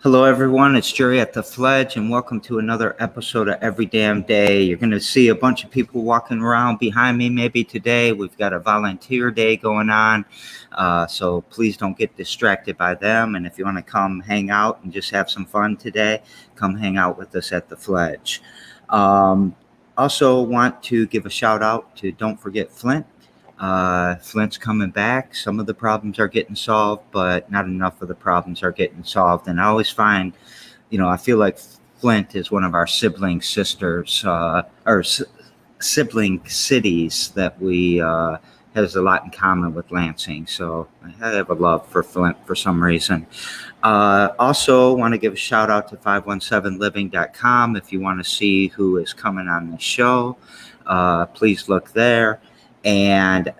Hello, everyone. It's Sheri at the Fledge, and welcome to another episode of Every Damn Day. You're going to see a bunch of people walking around behind me maybe today. We've got a volunteer day going on, so please don't get distracted by them. And if you want to come hang out and just have some fun today, come hang out with us at the Fledge. Also want to give a shout out to Don't Forget Flint. Flint's coming back. Some of the problems are getting solved, but not enough of the problems are getting solved. And I always find, I feel like Flint is one of our sibling sisters, sibling cities that we has a lot in common with Lansing. So I have a love for Flint for some reason. Also want to give a shout out to 517living.com. If you want to see who is coming on the show, please look there. And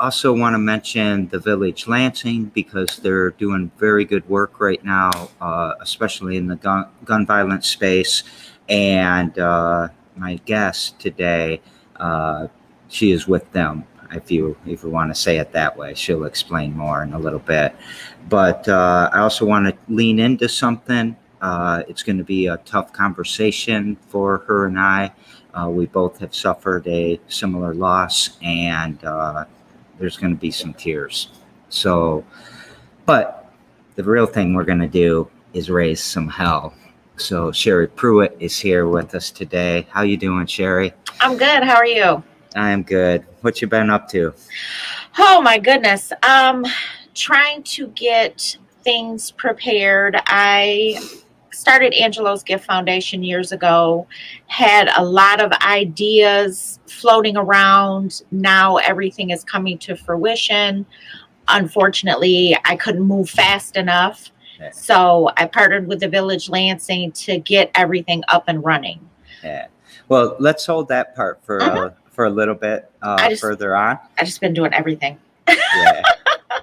also want to mention the Village Lansing because they're doing very good work right now, especially in the gun violence space. And my guest today, she is with them. If you want to say it that way, she'll explain more in a little bit. But I also want to lean into something. It's going to be a tough conversation for her and I. We both have suffered a similar loss, and there's going to be some tears. But the real thing we're going to do is raise some hell. So Sheri Pruitt is here with us today. How you doing, Sheri? I'm good. How are you? I am good. What you been up to? Oh my goodness. Trying to get things prepared. I started Angelos Gift Foundation years ago, had a lot of ideas floating around. Now everything is coming to fruition. Unfortunately, I couldn't move fast enough. Yeah. So I partnered with the Village Lansing to get everything up and running. Yeah. Well, let's hold that part for a little bit further on. I've just been doing everything. Yeah.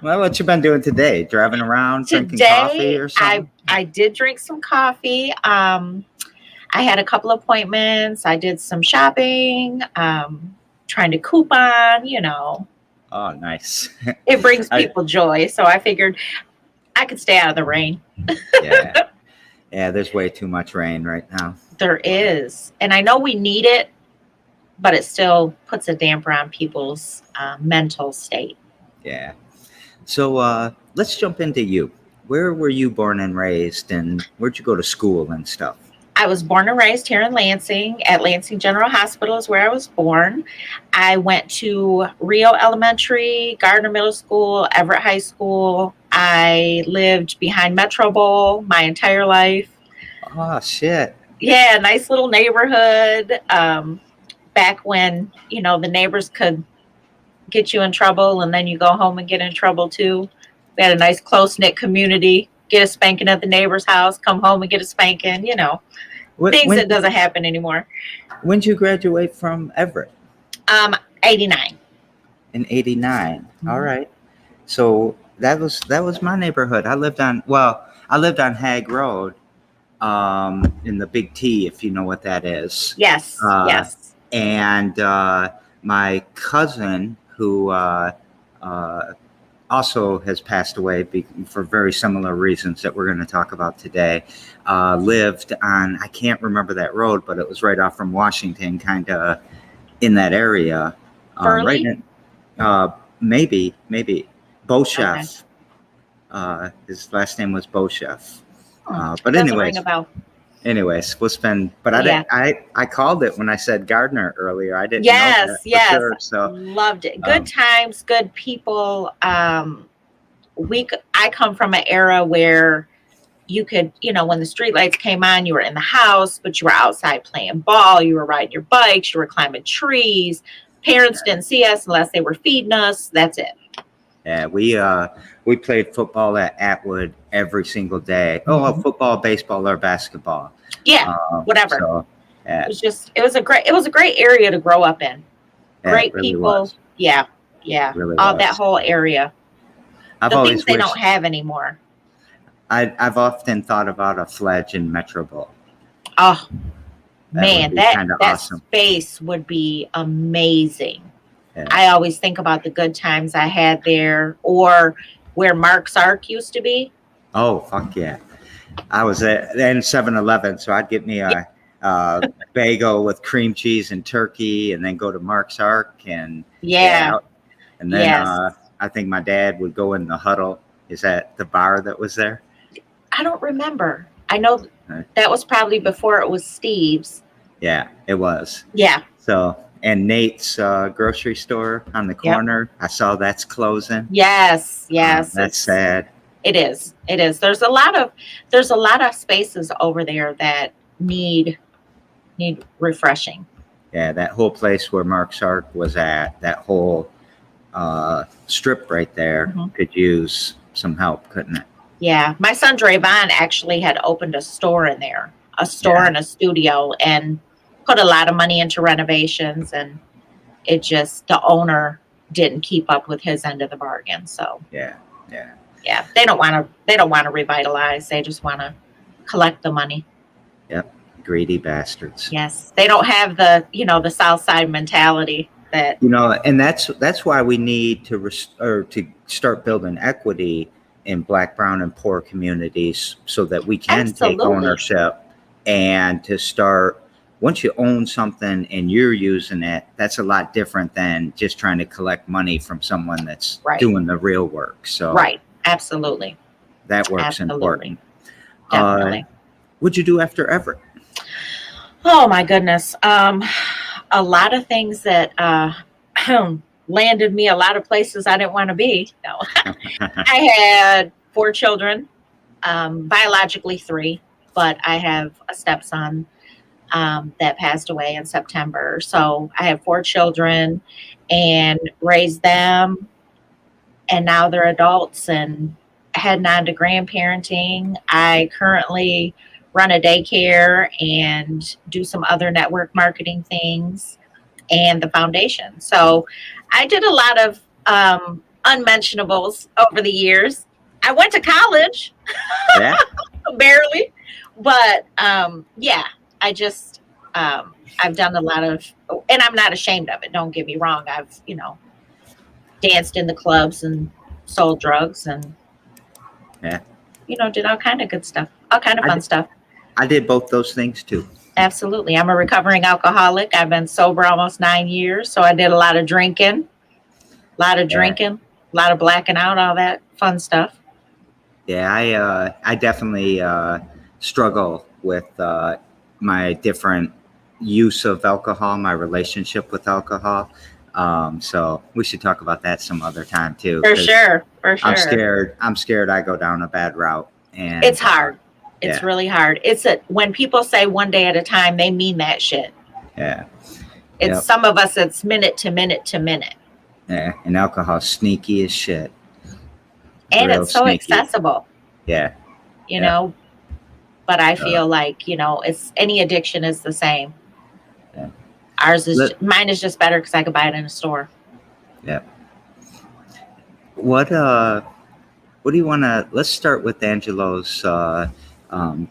Well, what you been doing today? Driving around, drinking coffee or something? I did drink some coffee. I had a couple appointments. I did some shopping, trying to coupon, Oh, nice. It brings people joy. So I figured I could stay out of the rain. Yeah. Yeah, there's way too much rain right now. There is. And I know we need it, but it still puts a damper on people's mental state. Yeah. So let's jump into you. Where were you born and raised, and where'd you go to school and stuff? I was born and raised here in Lansing. At Lansing General Hospital is where I was born. I went to Rio Elementary, Gardner Middle School, Everett High School. I lived behind Metro Bowl my entire life. Oh, shit. Yeah, nice little neighborhood. Back when, the neighbors could get you in trouble and then you go home and get in trouble too. We had a nice close-knit community. Get a spanking at the neighbor's house, come home and get a spanking, that doesn't happen anymore. When did you graduate from Everett? 89. In 89. Mm-hmm. All right. So that was my neighborhood. I lived on Hague Road, in the Big T, if you know what that is. Yes. Yes. And my cousin, who also has passed away for very similar reasons that we're going to talk about today, lived on, I can't remember that road, but it was right off from Washington, kind of in that area. Burley? Maybe. Beauchef. Okay. His last name was Beauchef. But anyways, we'll spend. But I called it when I said Gardner earlier. I didn't. Yes, know that yes. for sure, so loved it. Good times, good people. I come from an era where you could, when the streetlights came on, you were in the house, but you were outside playing ball. You were riding your bikes. You were climbing trees. Parents didn't see us unless they were feeding us. That's it. Yeah, we played football at Atwood every single day. Mm-hmm. Oh, football, baseball, or basketball. Yeah, whatever. So, yeah. It was a great area to grow up in. Great really people. Was. Yeah. Really that whole area. The things they don't have anymore. I've often thought about a Fledge in Metro Bowl. Oh, man, that awesome. Space would be amazing. Yeah. I always think about the good times I had there, or where Mark's Ark used to be. Oh, fuck yeah. I was at then 7-Eleven, so I'd get me a bagel with cream cheese and turkey, and then go to Mark's Ark, and Yeah. and then Yes. I think my dad would go in the Huddle. Is that the bar that was there? I don't remember. I know Right. that was probably before it was Steve's. Yeah, it was. Yeah. So, and Nate's grocery store on the corner. I saw that's closing. Yes. Yes. That's sad. It is. It is. There's a lot of spaces over there that need refreshing. Yeah, that whole place where Mark's Ark was at, that whole strip right there could use some help, couldn't it? Yeah. My son Drayvon actually had opened a store in there, and a studio, and put a lot of money into renovations, and the owner didn't keep up with his end of the bargain. So Yeah. they don't want to revitalize. They just want to collect the money. Yep. Greedy bastards. Yes. They don't have the South Side mentality that, and that's why we need to to start building equity in Black, brown, and poor communities, so that we can take ownership, and to start, once you own something and you're using it, that's a lot different than just trying to collect money from someone that's doing the real work. So absolutely. That work's important. Definitely. What'd you do after Everett? Oh my goodness. A lot of things that landed me a lot of places I didn't want to be. No. I had 4 children, biologically 3, but I have a stepson that passed away in September. So I have 4 children and raised them, and now they're adults and heading on to grandparenting. I currently run a daycare and do some other network marketing things, and the foundation. So I did a lot of unmentionables over the years. I went to college, barely, but I just I've done a lot of, and I'm not ashamed of it. Don't get me wrong. I've danced in the clubs and sold drugs and did all kind of good stuff, all kind of fun stuff. I did both those things too. Absolutely. I'm a recovering alcoholic. I've been sober almost 9 years. So I did a lot of drinking, a lot of blacking out, all that fun stuff. Yeah, I definitely struggle with my different use of alcohol, my relationship with alcohol. So we should talk about that some other time too. For sure. I'm scared I go down a bad route. And it's hard. It's really hard. When people say one day at a time, they mean that shit. Yeah. It's some of us, it's minute to minute to minute. Yeah. And alcohol's sneaky as shit. And it's so accessible. Yeah. You know, but I feel like, it's any addiction is the same. Yeah. Mine is just better because I could buy it in a store. Yeah. What do you want to, let's start with Angelos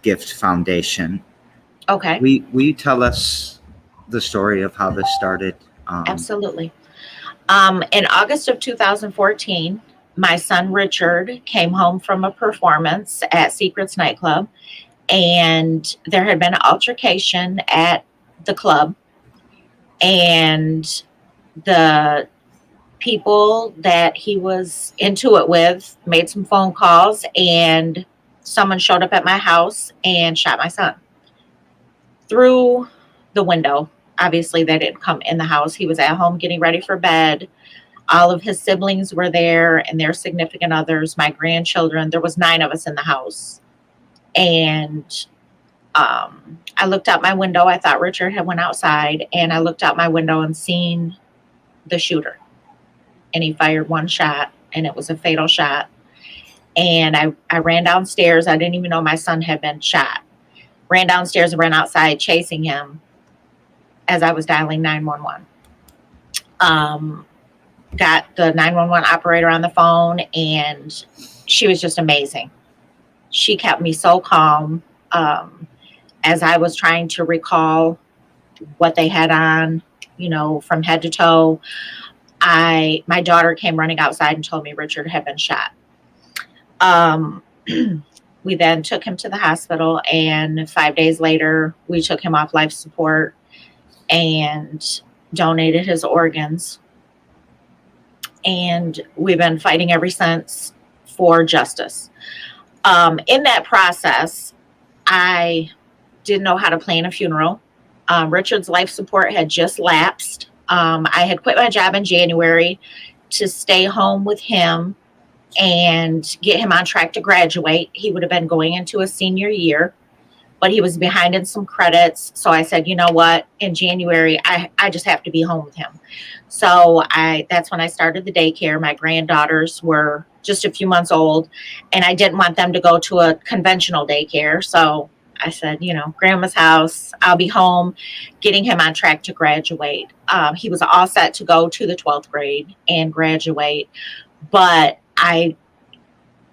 Gift Foundation. Okay. Will you tell us the story of how this started? Absolutely. In August of 2014, my son Richard came home from a performance at Secrets nightclub, and there had been an altercation at the club, and the people that he was into it with made some phone calls, and someone showed up at my house and shot my son through the window. Obviously, they didn't come in the house. He was at home getting ready for bed. All of his siblings were there and their significant others, my grandchildren. There was 9 of us in the house. And I looked out my window. I thought Richard had went outside, and I looked out my window and seen the shooter. And he fired 1 shot, and it was a fatal shot. And I ran downstairs. I didn't even know my son had been shot. Ran downstairs and ran outside chasing him as I was dialing 911. Got the 911 operator on the phone, and she was just amazing. She kept me so calm as I was trying to recall what they had on, from head to toe. My daughter came running outside and told me Richard had been shot. We then took him to the hospital, and 5 days later, we took him off life support and donated his organs. And we've been fighting ever since for justice. In that process, I didn't know how to plan a funeral. Richard's life support had just lapsed. I had quit my job in January to stay home with him and get him on track to graduate. He would have been going into a senior year, but he was behind in some credits. So I said, you know what, in January, I just have to be home with him. So that's when I started the daycare. My granddaughters were just a few months old, and I didn't want them to go to a conventional daycare. So I said, grandma's house, I'll be home, getting him on track to graduate. He was all set to go to the 12th grade and graduate, but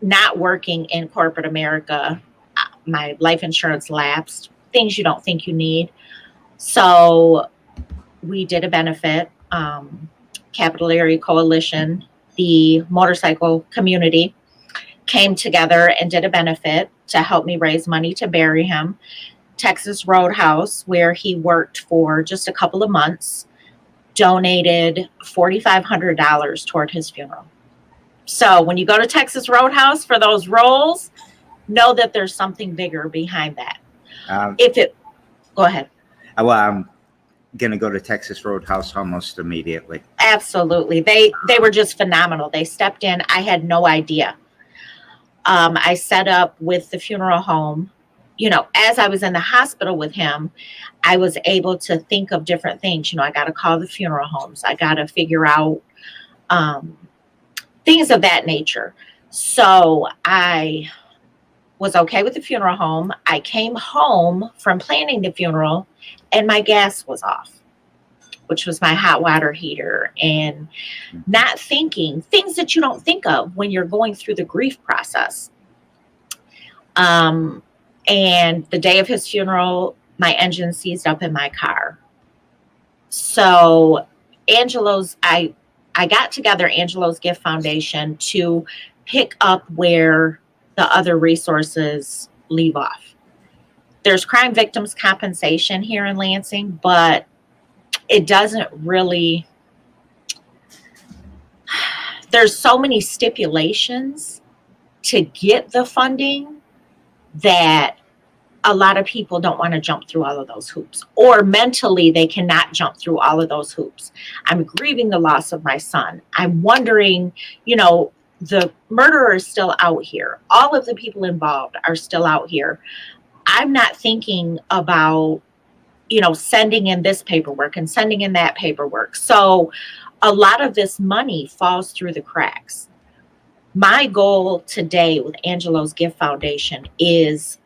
not working in corporate America, my life insurance lapsed, things you don't think you need. So we did a benefit, Capital Area Coalition, the motorcycle community came together and did a benefit to help me raise money to bury him. Texas Roadhouse, where he worked for just a couple of months, donated $4,500 toward his funeral. So when you go to Texas Roadhouse for those rolls, know that there's something bigger behind that. Go ahead. Well, I'm going to go to Texas Roadhouse almost immediately. Absolutely. They were just phenomenal. They stepped in. I had no idea. I set up with the funeral home. As I was in the hospital with him, I was able to think of different things. I got to call the funeral homes. I got to figure out things of that nature. So I was okay with the funeral home. I came home from planning the funeral and my gas was off, which was my hot water heater, and not thinking things that you don't think of when you're going through the grief process. And the day of his funeral, my engine seized up in my car. So Angelos, I got together Angelos Gift Foundation to pick up where the other resources leave off. There's crime victims compensation here in Lansing, but it doesn't really, there's so many stipulations to get the funding that a lot of people don't want to jump through all of those hoops, or mentally they cannot jump through all of those hoops. I'm grieving the loss of my son. I'm wondering, the murderer is still out here. All of the people involved are still out here. I'm not thinking about, sending in this paperwork and sending in that paperwork. So a lot of this money falls through the cracks. My goal today with Angelos Gift Foundation is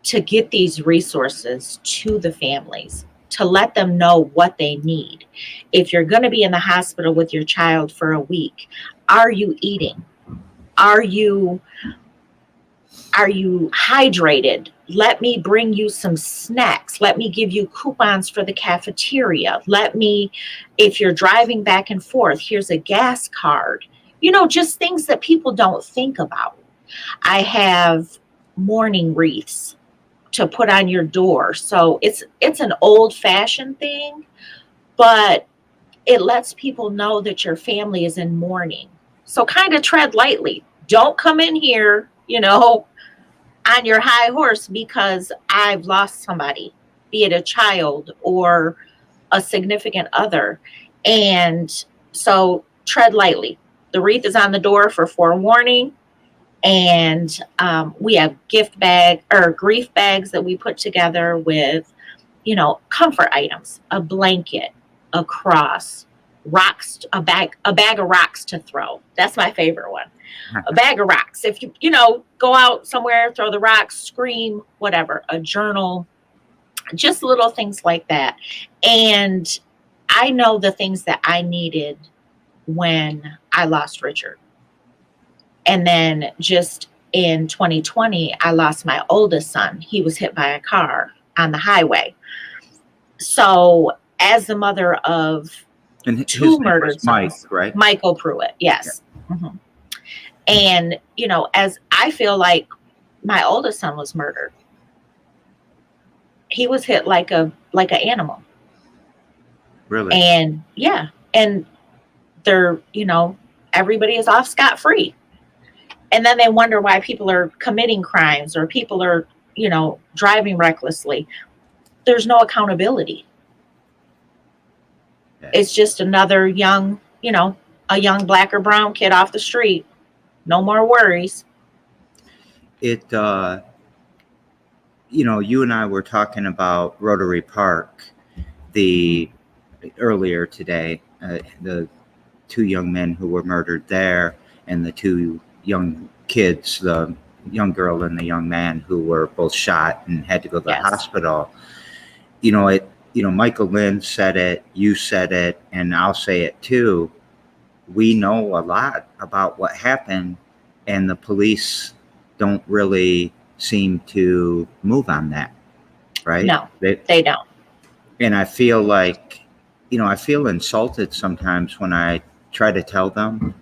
to get these resources to the families, to let them know what they need. If you're going to be in the hospital with your child for a week, are you eating? Are you hydrated? Let me bring you some snacks. Let me give you coupons for the cafeteria. If you're driving back and forth, here's a gas card. Just things that people don't think about. I have mourning wreaths to put on your door. So it's an old-fashioned thing, but it lets people know that your family is in mourning. So kind of tread lightly. Don't come in here, on your high horse because I've lost somebody, be it a child or a significant other. And so tread lightly. The wreath is on the door for forewarning. And we have grief bags that we put together with, comfort items, a blanket, a cross, rocks, a bag of rocks to throw. That's my favorite one. A bag of rocks. If you, go out somewhere, throw the rocks, scream, whatever, a journal, just little things like that. And I know the things that I needed when I lost Richard. And then just in 2020, I lost my oldest son. He was hit by a car on the highway. So as the mother of two murdered sons, Mike, right? Michael Pruitt, yes. Yeah. Mm-hmm. And, as I I feel like my oldest son was murdered. He was hit like an animal. Really? And yeah, and they're, everybody is off scot-free. And then they wonder why people are committing crimes or people are, driving recklessly. There's no accountability. Yeah. It's just another young, a young black or brown kid off the street. No more worries. It, you and I were talking about Rotary Park earlier today, the two young men who were murdered there, and the two young kids, the young girl and the young man who were both shot and had to go to the hospital. Michael Lynn said it, you said it, and I'll say it too. We know a lot about what happened, and the police don't really seem to move on that, right? No, they don't. And I feel like, I feel insulted sometimes when I try to tell them,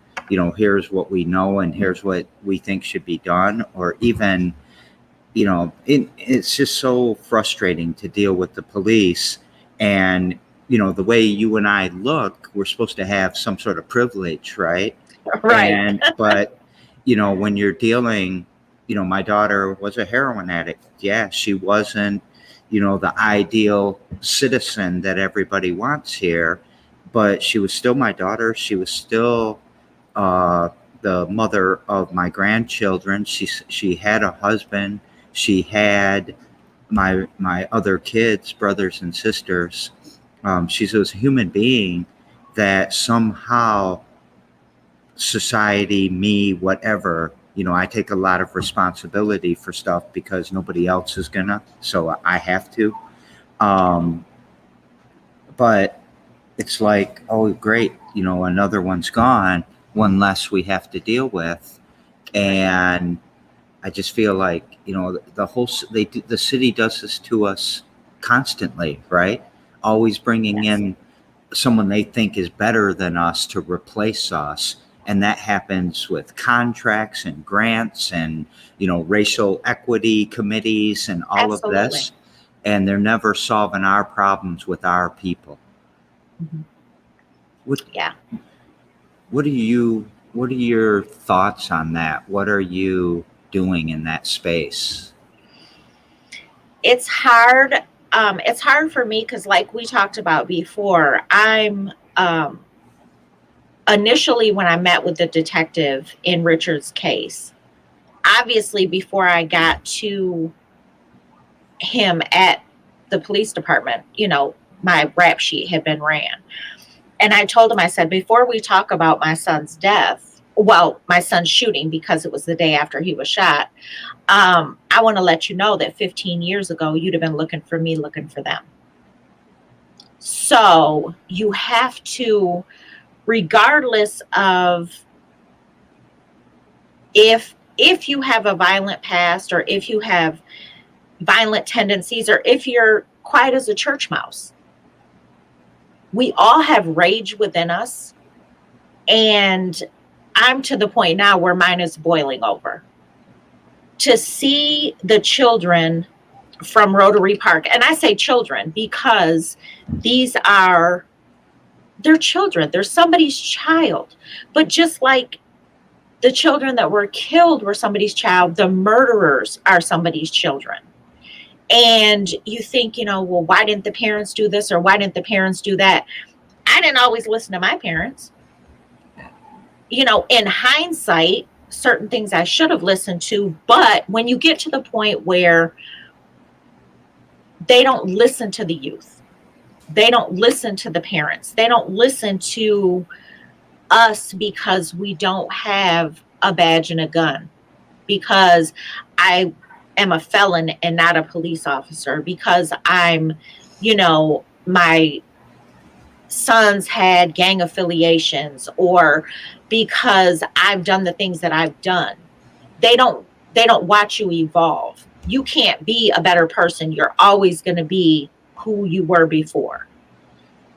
here's what we know and here's what we think should be done. Or even, it's just so frustrating to deal with the police. And, the way you and I look, we're supposed to have some sort of privilege, right? Right. But, when you're dealing, my daughter was a heroin addict. Yeah, she wasn't, the ideal citizen that everybody wants here, but she was still my daughter. She was still the mother of my grandchildren. She had a husband. She had my other kids, brothers and sisters. She's a human being that somehow society, me, whatever, I take a lot of responsibility for stuff because nobody else is gonna, so I have to. But it's like, oh, great, another one's gone, one less we have to deal with. And I just feel like, the city does this to us constantly, right? Always bringing in someone they think is better than us to replace us. And that happens with contracts and grants and, racial equity committees and all Absolutely. of this. And they're never solving our problems with our people. Mm-hmm. What are your thoughts on that? What are you doing in that space? It's hard. It's hard for me because, like we talked about before, I'm initially when I met with the detective in Richard's case, obviously before I got to him at the police department, my rap sheet had been ran. And I told him, I said, before we talk about my son's death, my son's shooting, because it was the day after he was shot, I want to let you know that 15 years ago, you'd have been looking for me, looking for them. So you have to, regardless of if you have a violent past or if you have violent tendencies or if you're quiet as a church mouse, we all have rage within us. And I'm to the point now where mine is boiling over. To see the children from Rotary Park, and I say children because they're children. They're somebody's child. But just like the children that were killed were somebody's child, the murderers are somebody's children. And you think, well, why didn't the parents do this or why didn't the parents do that? I didn't always listen to my parents. In hindsight, certain things I should have listened to. But when you get to the point where they don't listen to the youth, they don't listen to the parents, they don't listen to us because we don't have a badge and a gun, because I am a felon and not a police officer, because I'm, my sons had gang affiliations, or because I've done the things that I've done. They don't watch you evolve. You can't be a better person. You're always going to be who you were before.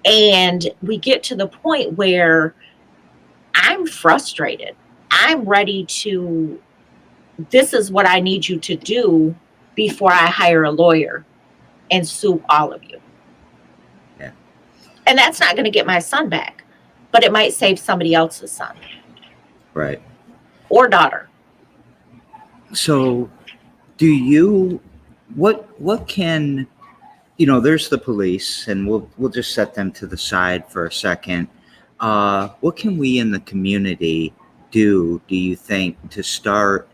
And we get to the point where I'm frustrated. I'm ready to this is what I need you to do before I hire a lawyer and sue all of you. Yeah. And that's not going to get my son back, but it might save somebody else's son. Right. Or daughter. So what can, there's the police, and we'll just set them to the side for a second. What can we in the community do you think, to start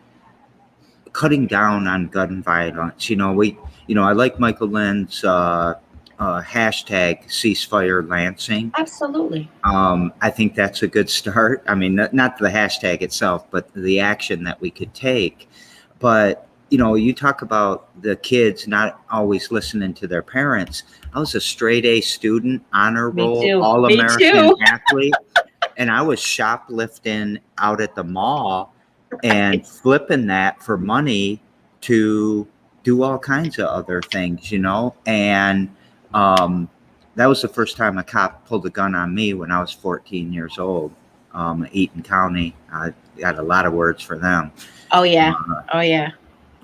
cutting down on gun violence? I like Michael Lynn's hashtag ceasefire Lansing. Absolutely. I think that's a good start. I mean, not the hashtag itself, but the action that we could take. But, you talk about the kids not always listening to their parents. I was a straight A student, honor roll, all-American athlete, and I was shoplifting out at the mall and flipping that for money to do all kinds of other things, and that was the first time a cop pulled a gun on me when I was 14 years old. Eaton County, I got a lot of words for them. Oh yeah.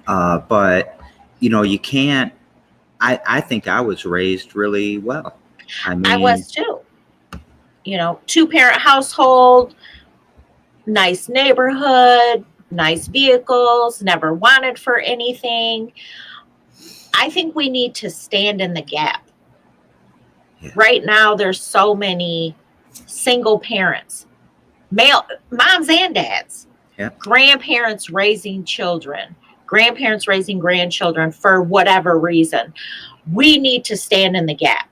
But you can't. I think I was raised really well. I was too. 2-parent household, nice neighborhood, nice vehicles, never wanted for anything. I think we need to stand in the gap. Yeah. Right now, there's so many single parents, male moms and dads, grandparents raising children, grandparents raising grandchildren for whatever reason. We need to stand in the gap.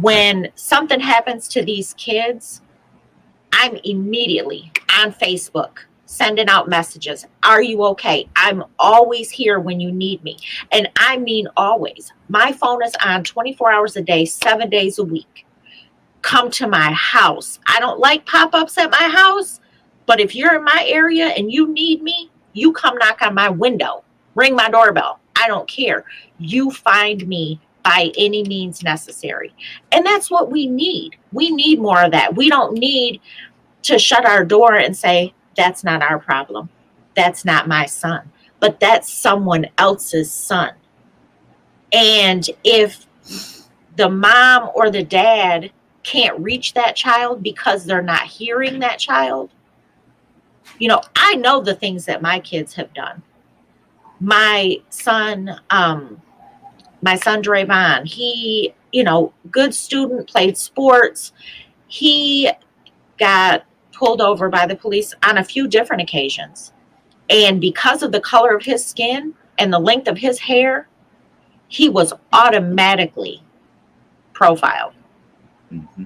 When something happens to these kids, I'm immediately on Facebook sending out messages. Are you okay? I'm always here when you need me. And I mean always. My phone is on 24 hours a day, 7 days a week. Come to my house. I don't like pop-ups at my house, but if you're in my area and you need me, you come knock on my window, ring my doorbell. I don't care. You find me by any means necessary. And that's what we need. We need more of that. We don't need to shut our door and say, that's not our problem. That's not my son. But that's someone else's son. And if the mom or the dad can't reach that child because they're not hearing that child, I know the things that my kids have done. My son Drayvon, he, good student, played sports. He got pulled over by the police on a few different occasions. And because of the color of his skin and the length of his hair, he was automatically profiled. Mm-hmm.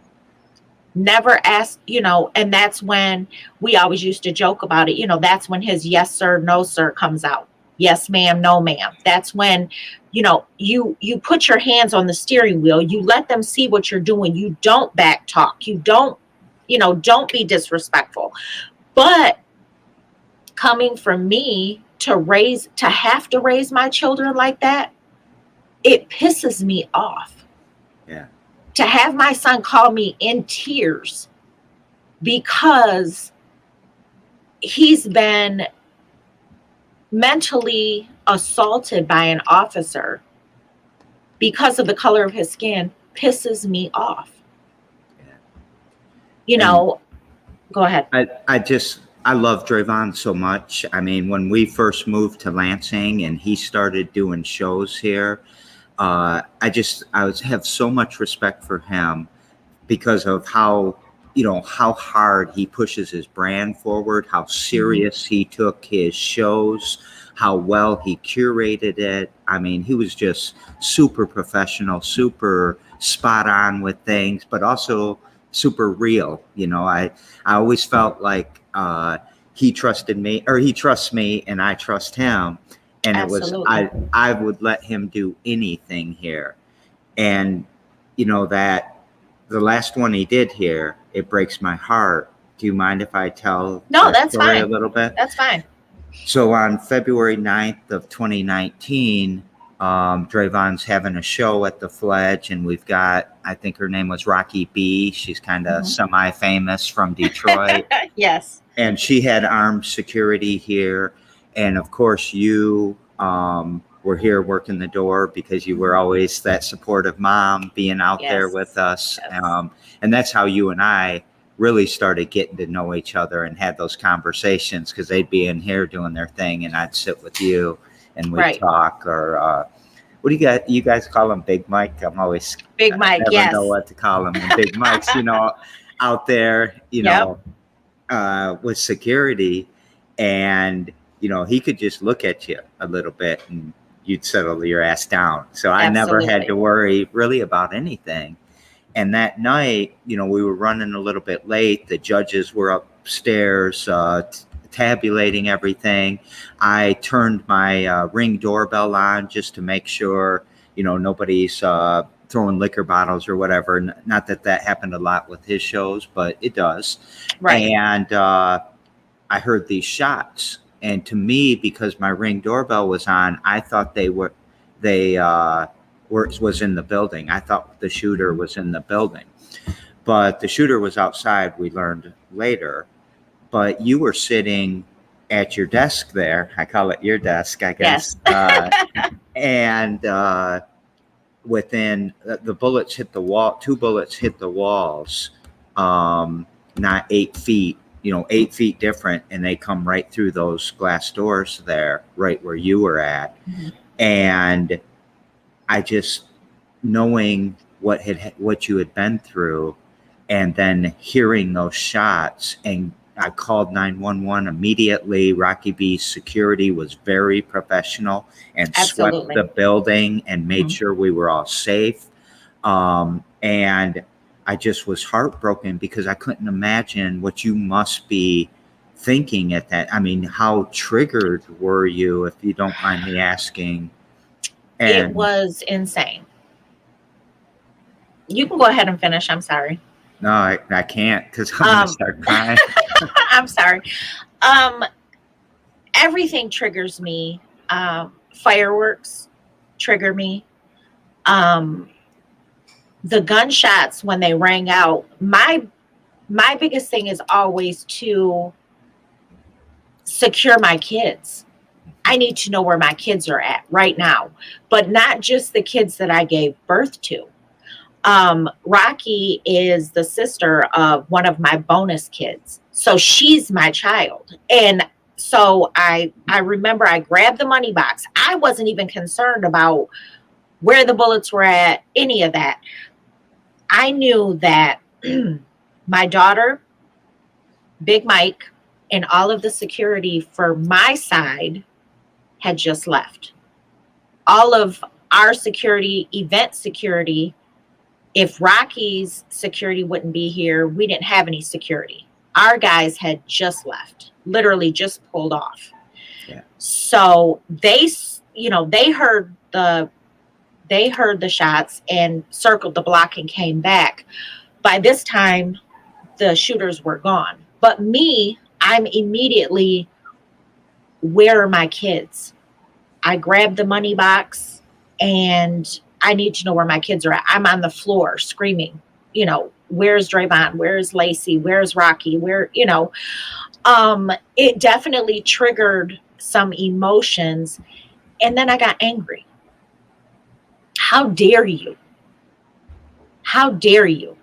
Never asked, and that's when we always used to joke about it. That's when his yes, sir, no, sir comes out. Yes, ma'am, no, ma'am. That's when, you put your hands on the steering wheel. You let them see what you're doing. You don't back talk. You don't be disrespectful. But coming from me to have to raise my children like that, it pisses me off. Yeah. To have my son call me in tears because he's been mentally assaulted by an officer because of the color of his skin pisses me off. Go ahead. I love Drayvon so much. I mean, when we first moved to Lansing and he started doing shows here, I have so much respect for him because of how hard he pushes his brand forward, how serious he took his shows, how well he curated it. I mean, he was just super professional, super spot on with things, but also super real. I always felt like he trusted me, or he trusts me and I trust him. And Absolutely. I would let him do anything here. And that the last one he did here, it breaks my heart. Do you mind if I tell the story a little bit? That's fine. So on February 9th of 2019, Drayvon's having a show at the Fledge, and we've got, I think her name was Rocky B. She's kind of semi-famous from Detroit. Yes. And she had armed security here. And of course, you were here working the door because you were always that supportive mom, being out there Yes. with us. Yes. And that's how you and I really started getting to know each other and had those conversations, because they'd be in here doing their thing and I'd sit with you and we'd Right. talk. Or what do you guys call him? Big Mike? Big Mike, never yes. know what to call him. And Big Mike's, out there, Yep. with security, and he could just look at you a little bit and you'd settle your ass down. So I never had Absolutely. to worry really about anything. And that night, we were running a little bit late. The judges were upstairs tabulating everything. I turned my Ring doorbell on just to make sure, nobody's throwing liquor bottles or whatever. Not that happened a lot with his shows, but it does. Right. And I heard these shots. And to me, because my Ring doorbell was on, I thought they was in the building. I thought the shooter was in the building, but the shooter was outside, we learned later. But you were sitting at your desk there. I call it your desk, I guess. Yes. And within the bullets hit the wall, 2 bullets hit the walls, not 8 feet, 8 feet different. And they come right through those glass doors there, right where you were at. Mm-hmm. And I just, knowing what you had been through, and then hearing those shots, and I called 911 immediately. Rocky Beach security was very professional and Absolutely. swept the building and made Mhm. sure we were all safe. And I just was heartbroken because I couldn't imagine what you must be thinking at that. I mean, how triggered were you, if you don't mind me asking? It was insane. You can go ahead and finish. I'm sorry. No, I can't, because I'm going to start crying. I'm sorry. Everything triggers me. Fireworks trigger me. The gunshots, when they rang out, my biggest thing is always to secure my kids. I need to know where my kids are at right now, but not just the kids that I gave birth to. Rocky is the sister of one of my bonus kids. So she's my child. And so I remember I grabbed the money box. I wasn't even concerned about where the bullets were at, any of that. I knew that my daughter, Big Mike, and all of the security for my side had just left. All of our security, event security, if Rocky's security wouldn't be here, we didn't have any security. Our guys had just left, literally just pulled off. Yeah. So they heard the shots and circled the block and came back. By this time, the shooters were gone. But me, I'm immediately, where are my kids? I grabbed the money box and I need to know where my kids are at. I'm on the floor screaming, where's Draymond? Where's Lacey? Where's Rocky? It definitely triggered some emotions. And then I got angry. How dare you? How dare you?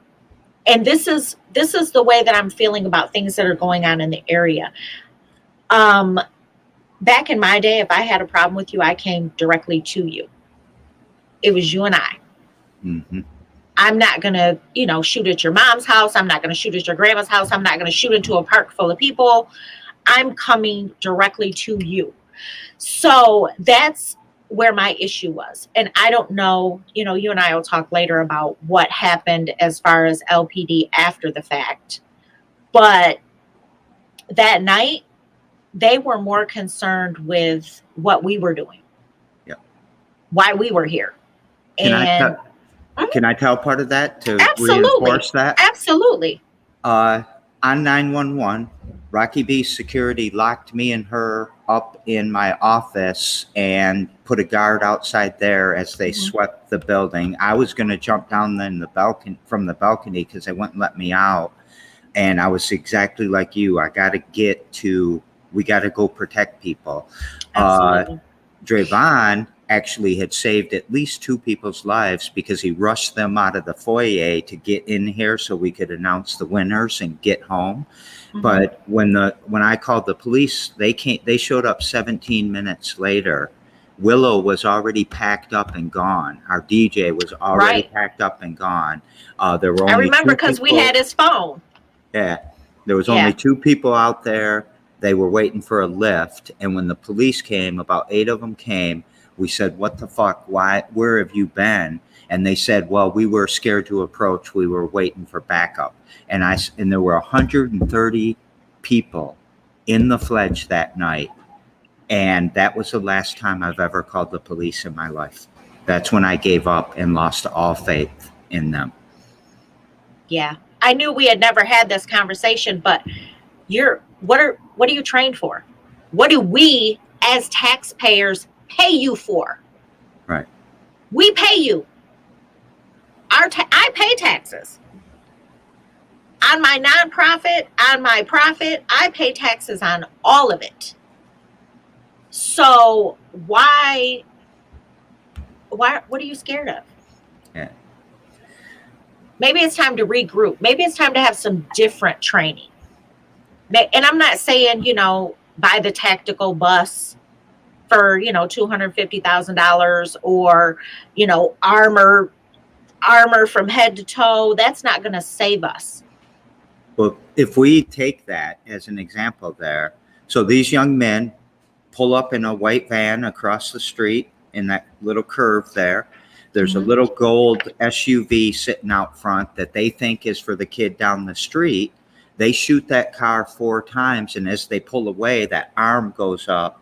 And this is the way that I'm feeling about things that are going on in the area. Back in my day, if I had a problem with you, I came directly to you. It was you and I. Mm-hmm. I'm not going to, shoot at your mom's house. I'm not going to shoot at your grandma's house. I'm not going to shoot into a park full of people. I'm coming directly to you. So that's where my issue was. And I don't know, you and I will talk later about what happened as far as LPD after the fact. But that night, they were more concerned with what we were doing. Yeah. Why we were here. Can I tell part of that to reinforce that? Absolutely. On 911, Rocky Beach security locked me and her up in my office and put a guard outside there as they swept the building. I was going to jump down from the balcony because they wouldn't let me out. And I was exactly like you. I got to get to We got to go protect people. Absolutely. Drayvon actually had saved at least 2 people's lives because he rushed them out of the foyer to get in here so we could announce the winners and get home. Mhm. But when I called the police, they showed up 17 minutes later. Willow was already packed up and gone. Our DJ was already Right. packed up and gone. There were I only remember 2 because we people. had his phone. Yeah, there was Yeah. only 2 people out there. They were waiting for a lift, and when the police came, about 8 of them came. We said, "What the fuck? Why? Where have you been?" And they said, "Well, we were scared to approach. We were waiting for backup." And there were 130 people in the Fledge that night, and that was the last time I've ever called the police in my life. That's when I gave up and lost all faith in them. Yeah. I knew we had never had this conversation, but what are you trained for? What do we as taxpayers pay you for? Right. We pay you. I pay taxes. On my nonprofit, on my profit, I pay taxes on all of it. So what are you scared of? Yeah. Maybe it's time to regroup. Maybe it's time to have some different training. And I'm not saying, buy the tactical bus for, $250,000 or, armor from head to toe. That's not going to save us. Well, if we take that as an example there, so these young men pull up in a white van across the street in that little curve there. There's a little gold SUV sitting out front that they think is for the kid down the street. They shoot that car 4 times, and as they pull away, that arm goes up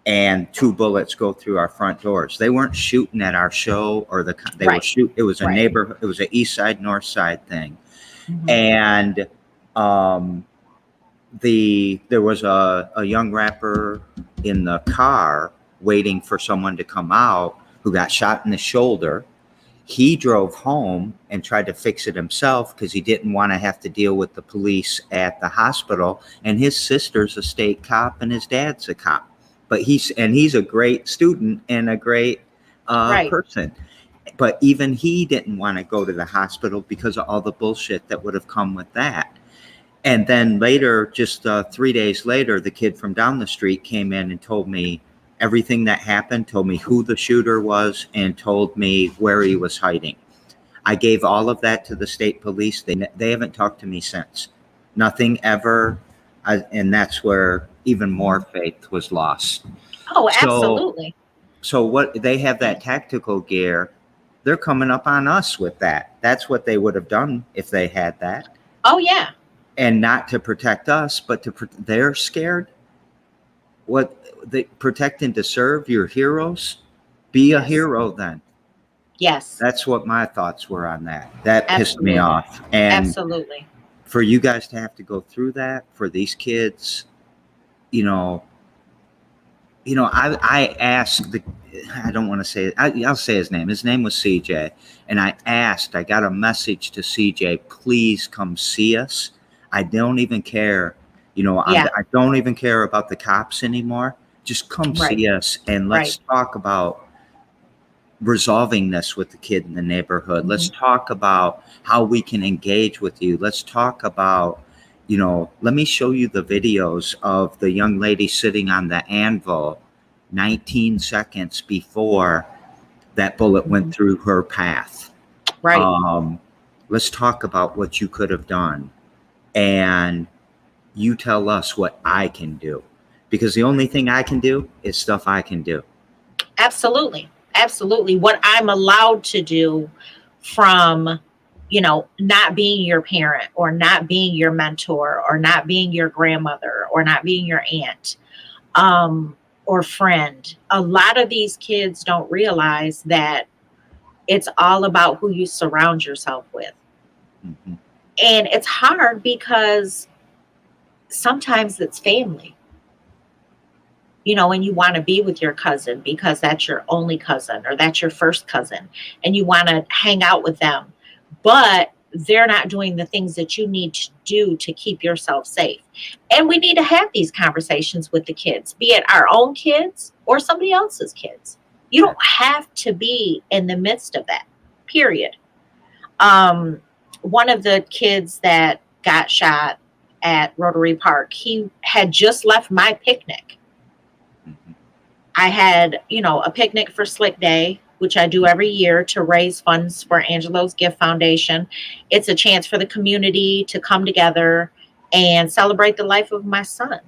and 2 bullets go through our front doors. They weren't shooting at our show or they were shooting. It was a neighborhood. It was an east side, north side thing. Mm-hmm. And there was a young rapper in the car waiting for someone to come out who got shot in the shoulder. He drove home and tried to fix it himself because he didn't want to have to deal with the police at the hospital. And his sister's a state cop and his dad's a cop. But he's a great student and a great person. But even he didn't want to go to the hospital because of all the bullshit that would have come with that. And then later, just 3 days later, the kid from down the street came in and told me everything that happened, told me who the shooter was, and told me where he was hiding. I gave all of that to the state police. They haven't talked to me since. Nothing ever. And that's where even more faith was lost. Oh, absolutely. So what they have that tactical gear, they're coming up on us with that. That's what they would have done if they had that. Oh, yeah. And not to protect us, but they're scared. What they protect and to serve your heroes? Be a hero then. Yes. That's what my thoughts were on that. That pissed me off. And absolutely. For you guys to have to go through that, for these kids, I asked I don't want to say it. I'll say his name. His name was CJ. And I got a message to CJ, please come see us. I don't even care. I don't even care about the cops anymore. Just come see us and let's talk about resolving this with the kid in the neighborhood. Mm-hmm. Let's talk about how we can engage with you. Let's talk about, let me show you the videos of the young lady sitting on the anvil 19 seconds before that bullet went through her path. Right. Let's talk about what you could have done. And you tell us what I can do, because the only thing I can do is stuff I can do. Absolutely. Absolutely. What I'm allowed to do from, not being your parent or not being your mentor or not being your grandmother or not being your aunt or friend. A lot of these kids don't realize that it's all about who you surround yourself with. Mm-hmm. And it's hard because sometimes it's family, and you want to be with your cousin because that's your only cousin or that's your first cousin and you want to hang out with them. But they're not doing the things that you need to do to keep yourself safe. And we need to have these conversations with the kids, be it our own kids or somebody else's kids. You don't have to be in the midst of that, period. One of the kids that got shot at Rotary Park, he had just left my picnic. I had, a picnic for Slick Day, which I do every year to raise funds for Angelos Gift Foundation. It's a chance for the community to come together and celebrate the life of my son.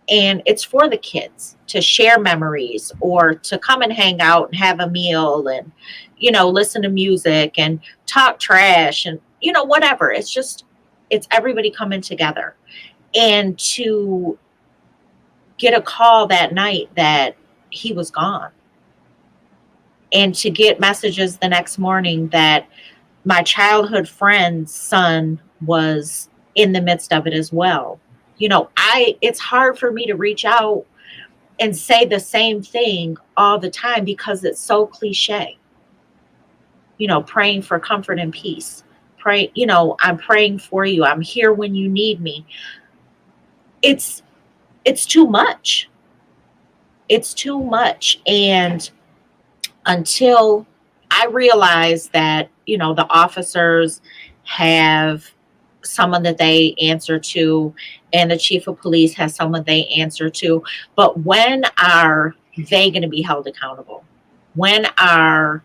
And it's for the kids to share memories or to come and hang out and have a meal and, listen to music and talk trash and, whatever. It's everybody coming together. And to get a call that night that he was gone, and to get messages the next morning that my childhood friend's son was in the midst of it as well. It's hard for me to reach out and say the same thing all the time because it's so cliche. Praying for comfort and peace. I'm praying for you. I'm here when you need me. It's too much. It's too much. And until I realize that, the officers have someone that they answer to and the chief of police has someone they answer to. But when are they going to be held accountable? When are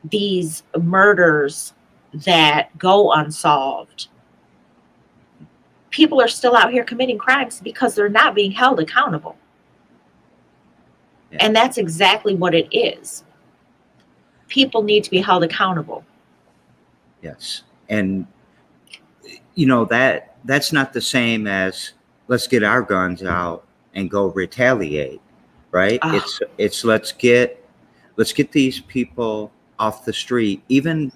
these murders that go unsolved? People are still out here committing crimes because they're not being held accountable. Yeah. And that's exactly what it is. People need to be held accountable. Yes. And that's not the same as let's get our guns out and go retaliate, right? It's let's get these people off the street. Even,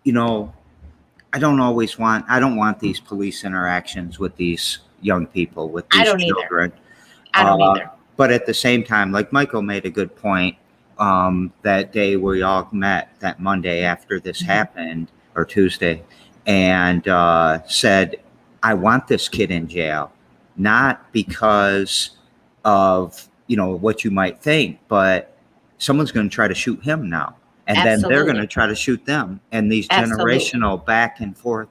I don't want these police interactions with these young people, with these children. I don't either. But at the same time, like Michael made a good point, that day we all met that Monday after this happened, or Tuesday, and said, I want this kid in jail, not because of, what you might think, but someone's going to try to shoot him now. And then they're going to try to shoot them. And these generational back and forth.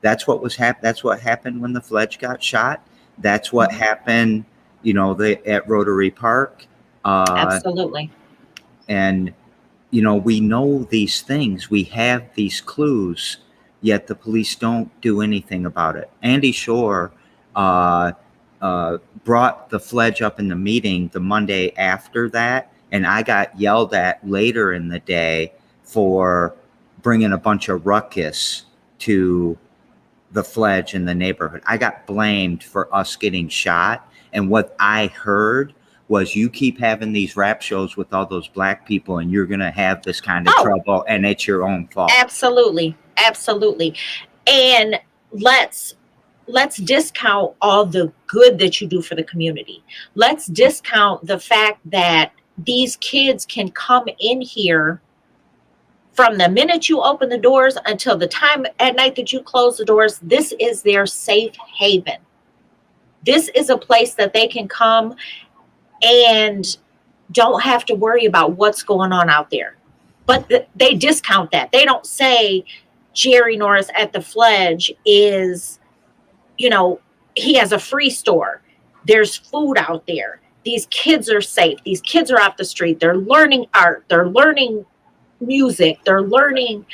That's what was That's what happened when the Fledge got shot. That's what happened, at Rotary Park. Absolutely. And, we know these things. We have these clues, yet the police don't do anything about it. Andy Shore brought the Fledge up in the meeting the Monday after that. And I got yelled at later in the day for bringing a bunch of ruckus to the Fledge in the neighborhood. I got blamed for us getting shot. And what I heard was, you keep having these rap shows with all those black people and you're going to have this kind of trouble, and it's your own fault. Absolutely. Absolutely. And let's discount all the good that you do for the community. Let's discount the fact that these kids can come in here from the minute you open the doors until the time at night that you close the doors. This is their safe haven. This is a place that they can come and don't have to worry about what's going on out there. But they discount that. They don't say Jerry Norris at the Fledge is, he has a free store. There's food out there. These kids are safe. These kids are off the street. They're learning art. They're learning music. They're learning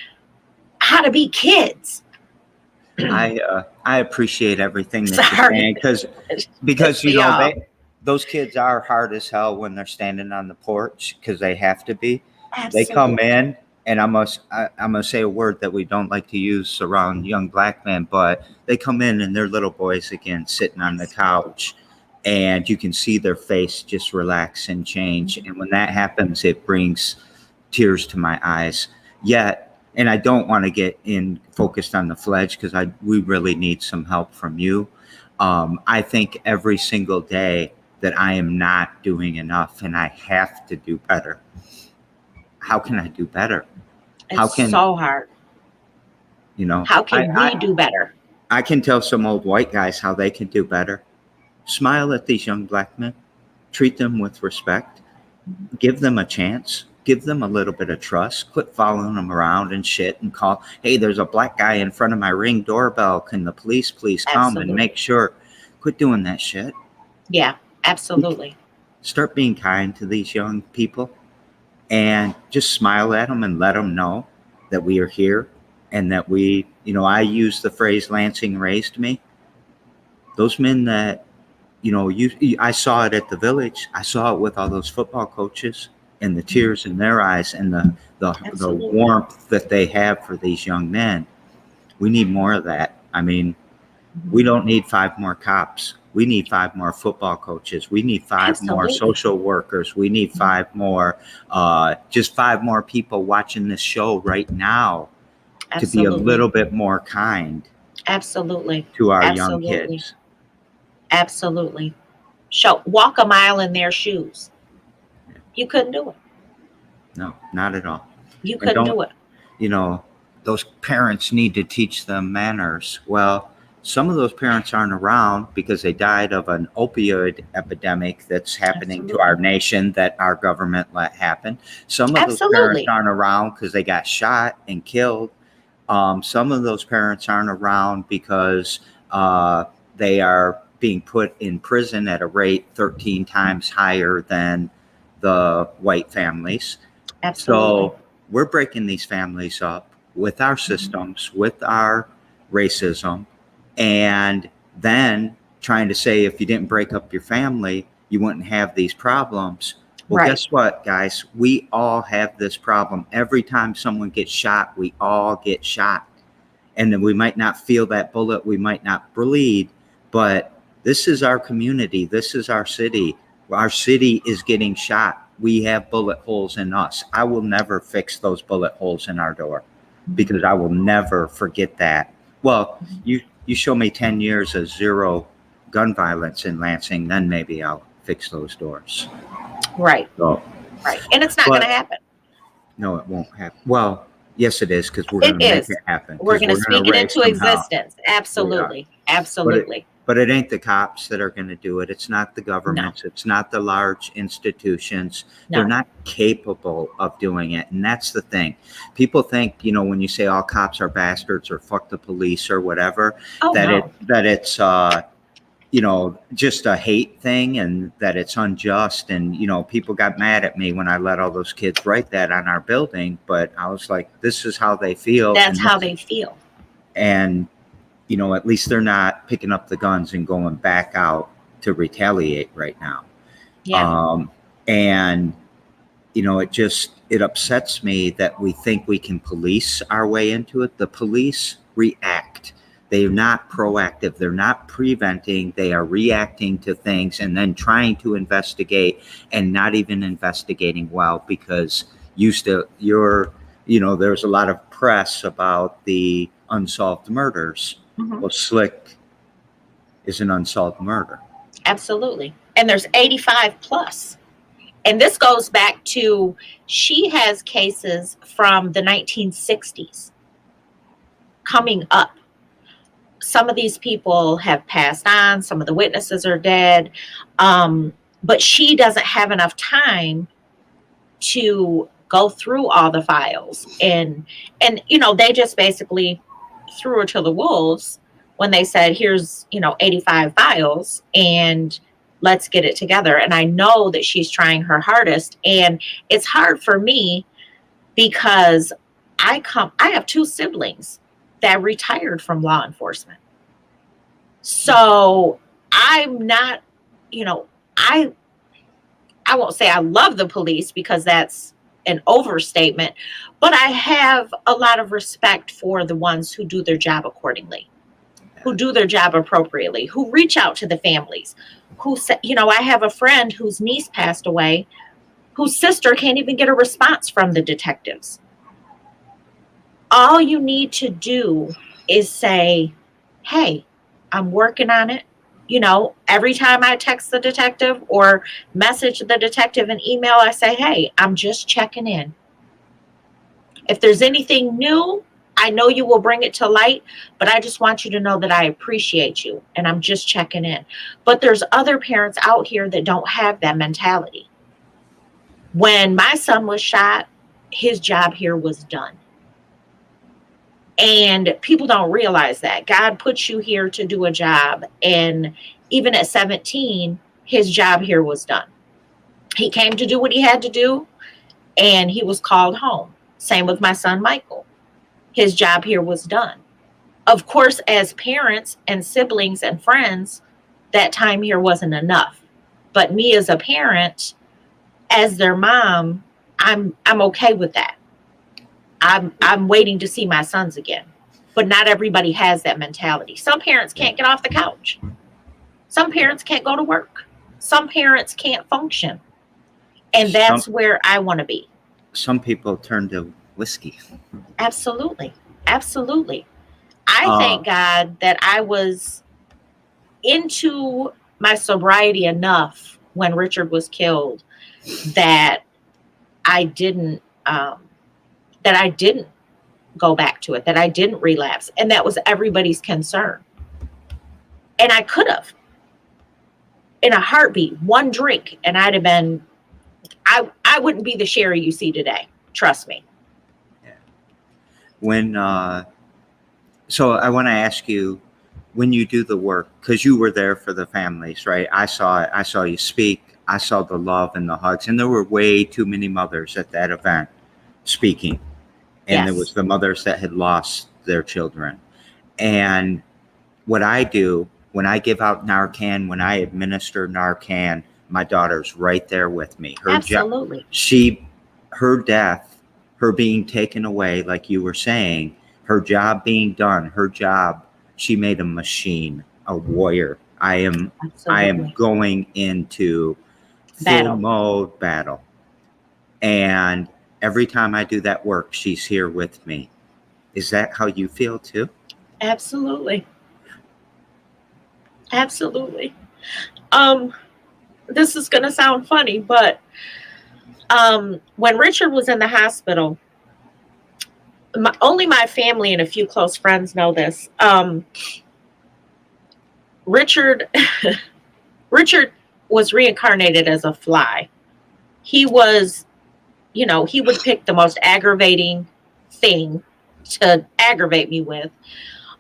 how to be kids. I appreciate everything that you're saying because those kids are hard as hell when they're standing on the porch because they have to be. Absolutely. They come in, and I'm gonna say a word that we don't like to use around young black men, but they come in and they're little boys again, sitting on the couch. And you can see their face just relax and change. And when that happens, it brings tears to my eyes. Yet, and I don't want to get focused on the Fledge because we really need some help from you. I think every single day that I am not doing enough and I have to do better. How can I do better? It's so hard. You know, How can we do better? I can tell some old white guys how they can do better. Smile at these young black men, treat them with respect, give them a chance, give them a little bit of trust, quit following them around and shit and call, hey, there's a black guy in front of my Ring doorbell. Can the police please come and Absolutely. make sure? Quit doing that shit. Yeah, absolutely. Start being kind to these young people and just smile at them and let them know that we are here and that we, you know, I use the phrase Lansing raised me. Those men that, you know, I saw it at the Village. I saw it with all those football coaches and the tears in their eyes and the warmth that they have for these young men. We need more of that. I mean, we don't need 5 more cops. We need 5 more football coaches. We need 5 more social workers. We need 5 more, just 5 more people watching this show right now to be a little bit more kind. Absolutely. To our young kids. Absolutely. Walk a mile in their shoes. You couldn't do it. No, not at all. You couldn't do it. You know, those parents need to teach them manners. Well, some of those parents aren't around because they died of an opioid epidemic that's happening to our nation that our government let happen. Some of those parents aren't around because they got shot and killed. Some of those parents aren't around because they are being put in prison at a rate 13 times higher than the white families. Absolutely. So we're breaking these families up with our systems, with our racism, and then trying to say if you didn't break up your family, you wouldn't have these problems. Well, guess what, guys? We all have this problem. Every time someone gets shot, we all get shot. And then we might not feel that bullet, we might not bleed, but this is our community. This is our city. Our city is getting shot. We have bullet holes in us. I will never fix those bullet holes in our door because I will never forget that. Well, you show me 10 years of zero gun violence in Lansing, then maybe I'll fix those doors. Right. So, right. And it's not going to happen. No, it won't happen. Well, yes, it is because we're going to make it happen. We're going to speak it into existence. Absolutely. Absolutely. But it ain't the cops that are going to do it. It's not the governments. No. It's not the large institutions. No. They're not capable of doing it. And that's the thing. People think, you know, when you say all cops are bastards or fuck the police or whatever, that it's, you know, just a hate thing and that it's unjust. And, you know, people got mad at me when I let all those kids write that on our building. But I was like, this is how they feel. That's how they feel. And, you know, at least they're not picking up the guns and going back out to retaliate right now. Yeah. And, you know, it upsets me that we think we can police our way into it. The police react. They're not proactive. They're not preventing. They are reacting to things and then trying to investigate and not even investigating well because you know, there's a lot of press about the unsolved murders. Mm-hmm. Well, Slick is an unsolved murder. Absolutely. And there's 85 plus. And this goes back to, she has cases from the 1960s coming up. Some of these people have passed on. Some of the witnesses are dead. But she doesn't have enough time to go through all the files. And you know, they just basically threw her to the wolves when they said, here's, you know, 85 files and let's get it together. And I know that she's trying her hardest. And it's hard for me because I have 2 siblings that retired from law enforcement. So I'm not, you know, I won't say I love the police because that's an overstatement, but I have a lot of respect for the ones who do their job accordingly, who do their job appropriately, who reach out to the families, who say, you know, I have a friend whose niece passed away, whose sister can't even get a response from the detectives. All you need to do is say, hey, I'm working on it. You know, every time I text the detective or message the detective an email, I say, hey, I'm just checking in. If there's anything new, I know you will bring it to light, but I just want you to know that I appreciate you and I'm just checking in. But there's other parents out here that don't have that mentality. When my son was shot, his job here was done. And people don't realize that. God puts you here to do a job. And even at 17, his job here was done. He came to do what he had to do, and he was called home. Same with my son, Michael. His job here was done. Of course, as parents and siblings and friends, that time here wasn't enough. But me as a parent, as their mom, I'm okay with that. I'm waiting to see my sons again. But not everybody has that mentality. Some parents can't get off the couch. Some parents can't go to work. Some parents can't function. And that's where I want to be. Some people turn to whiskey. Absolutely. Absolutely. I thank God that I was into my sobriety enough when Richard was killed that I didn't go back to it, that I didn't relapse. And that was everybody's concern. And I could have, in a heartbeat, one drink, and I'd have been, I wouldn't be the Sheri you see today. Trust me. Yeah. When, so I want to ask you, when you do the work, because you were there for the families, right? I saw it. I saw you speak. I saw the love and the hugs. And there were way too many mothers at that event speaking. And There was the mothers that had lost their children. And what I do when I give out Narcan, when I administer Narcan, my daughter's right there with me. Absolutely. Her death, her being taken away, like you were saying, her job being done, she made a machine, a warrior. I am going into full mode battle. And every time I do that work, she's here with me. Is that how you feel too? Absolutely. Absolutely. This is going to sound funny, but when Richard was in the hospital, only my family and a few close friends know this. Richard was reincarnated as a fly. He was, he would pick the most aggravating thing to aggravate me with.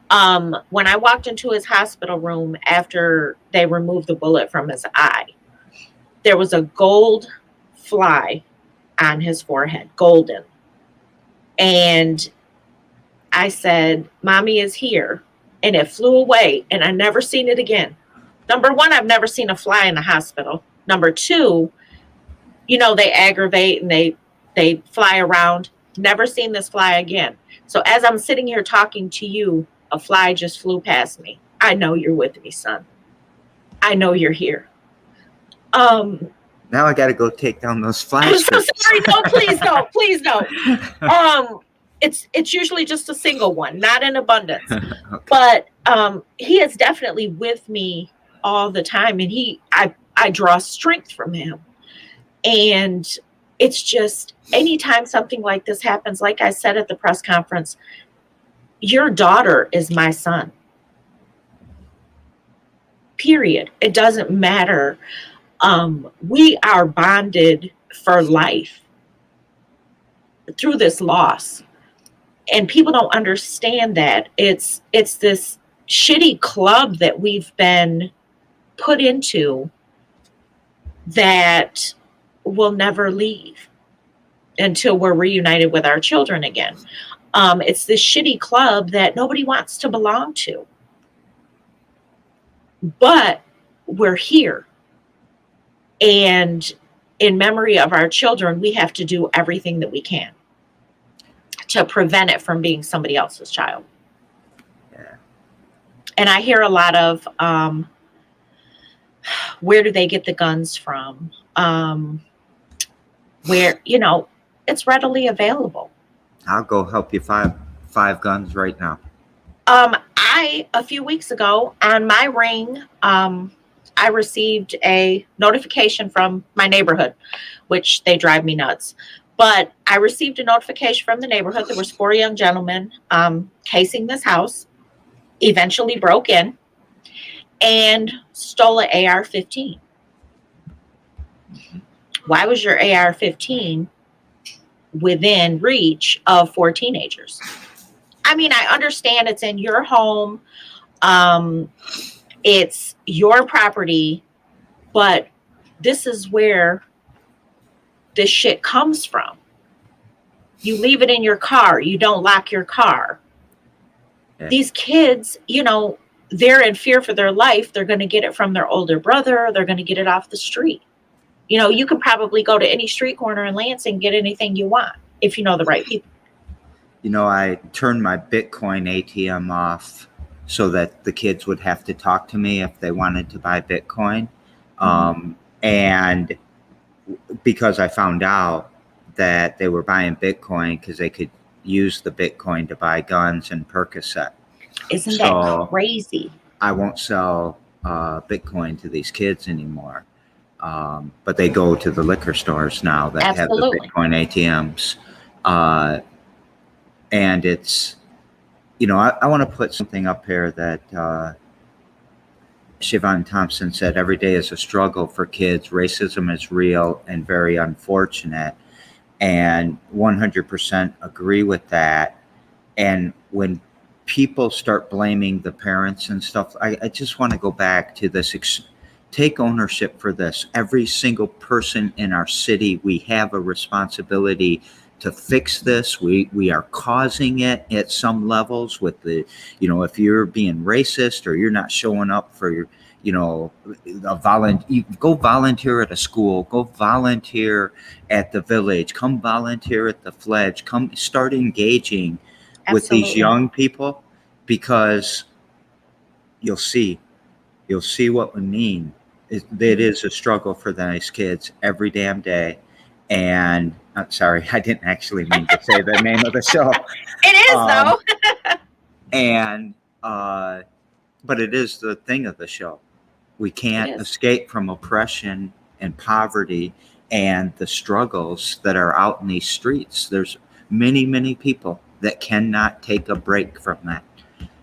When I walked into his hospital room after they removed the bullet from his eye, there was a gold fly on his forehead, golden. And I said, Mommy is here. And it flew away, and I never seen it again. Number one, I've never seen a fly in the hospital. Number two, they aggravate and they fly around. Never seen this fly again. So as I'm sitting here talking to you, a fly just flew past me. I know you're with me, son. I know you're here. Now I got to go take down those flies. I'm so sorry. No, please don't. Please don't. It's usually just a single one, not in abundance. Okay. But he is definitely with me all the time, and I draw strength from him. And it's just anytime something like this happens, like I said at the press conference, your daughter is my son. Period. It doesn't matter. We are bonded for life through this loss. And people don't understand that. It's this shitty club that we've been put into that will never leave until we're reunited with our children again. It's this shitty club that nobody wants to belong to. But we're here. And in memory of our children, we have to do everything that we can to prevent it from being somebody else's child. Yeah. And I hear a lot of, where do they get the guns from? Where, it's readily available. I'll go help you five guns right now. A few weeks ago on my ring, I received a notification from my neighborhood, which they drive me nuts. But I received a notification from the neighborhood. There was 4 young gentlemen casing this house, eventually broke in and stole an AR-15. Why was your AR-15 within reach of 4 teenagers? I mean, I understand it's in your home. It's your property, but this is where this shit comes from. You leave it in your car. You don't lock your car. Yeah. These kids, they're in fear for their life. They're going to get it from their older brother. They're going to get it off the street. You can probably go to any street corner in Lansing and get anything you want if you know the right people. I turned my Bitcoin ATM off so that the kids would have to talk to me if they wanted to buy Bitcoin. And because I found out that they were buying Bitcoin because they could use the Bitcoin to buy guns and Percocet. Isn't that crazy? I won't sell Bitcoin to these kids anymore. But they go to the liquor stores now that have the Bitcoin ATMs. And it's, I want to put something up here that Siobhan Thompson said, every day is a struggle for kids. Racism is real and very unfortunate. And 100% agree with that. And when people start blaming the parents and stuff, I just want to go back to this. Take ownership for this. Every single person in our city, we have a responsibility to fix this. We are causing it at some levels with the, if you're being racist or you're not showing up for your, you go volunteer at a school, go volunteer at the village, come volunteer at the Fledge, come start engaging with these young people, because you'll see what we mean. It is a struggle for these kids every damn day. And I'm sorry, I didn't actually mean to say the name of the show. It is though. But it is the thing of the show. We can't escape from oppression and poverty and the struggles that are out in these streets. There's many, many people that cannot take a break from that.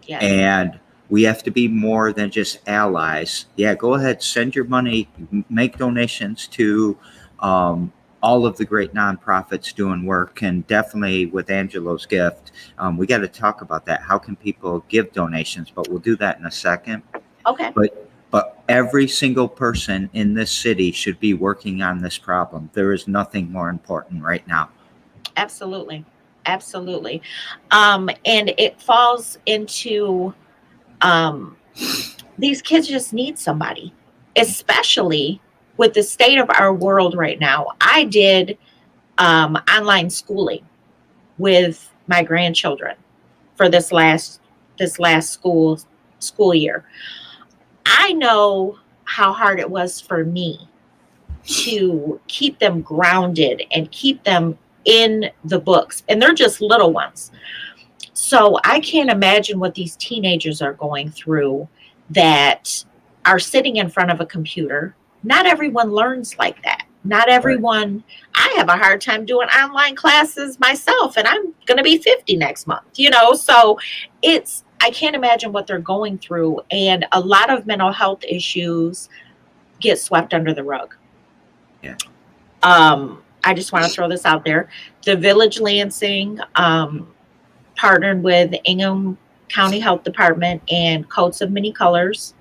Yes. And we have to be more than just allies. Yeah, go ahead, send your money, make donations to all of the great nonprofits doing work, and definitely with Angelos gift. We got to talk about that. How can people give donations? But we'll do that in a second. Okay. But every single person in this city should be working on this problem. There is nothing more important right now. Absolutely. Absolutely. And it falls into these kids just need somebody, especially with the state of our world right now. I did online schooling with my grandchildren for this last school year. I know how hard it was for me to keep them grounded and keep them in the books, and they're just little ones. So I can't imagine what these teenagers are going through that are sitting in front of a computer. Not everyone learns like that. Not everyone. I have a hard time doing online classes myself, and I'm going to be 50 next month, so I can't imagine what they're going through. And a lot of mental health issues get swept under the rug. Yeah. I just want to throw this out there. The Village Lansing partnered with the Ingham County Health Department and Coats of Many Colors.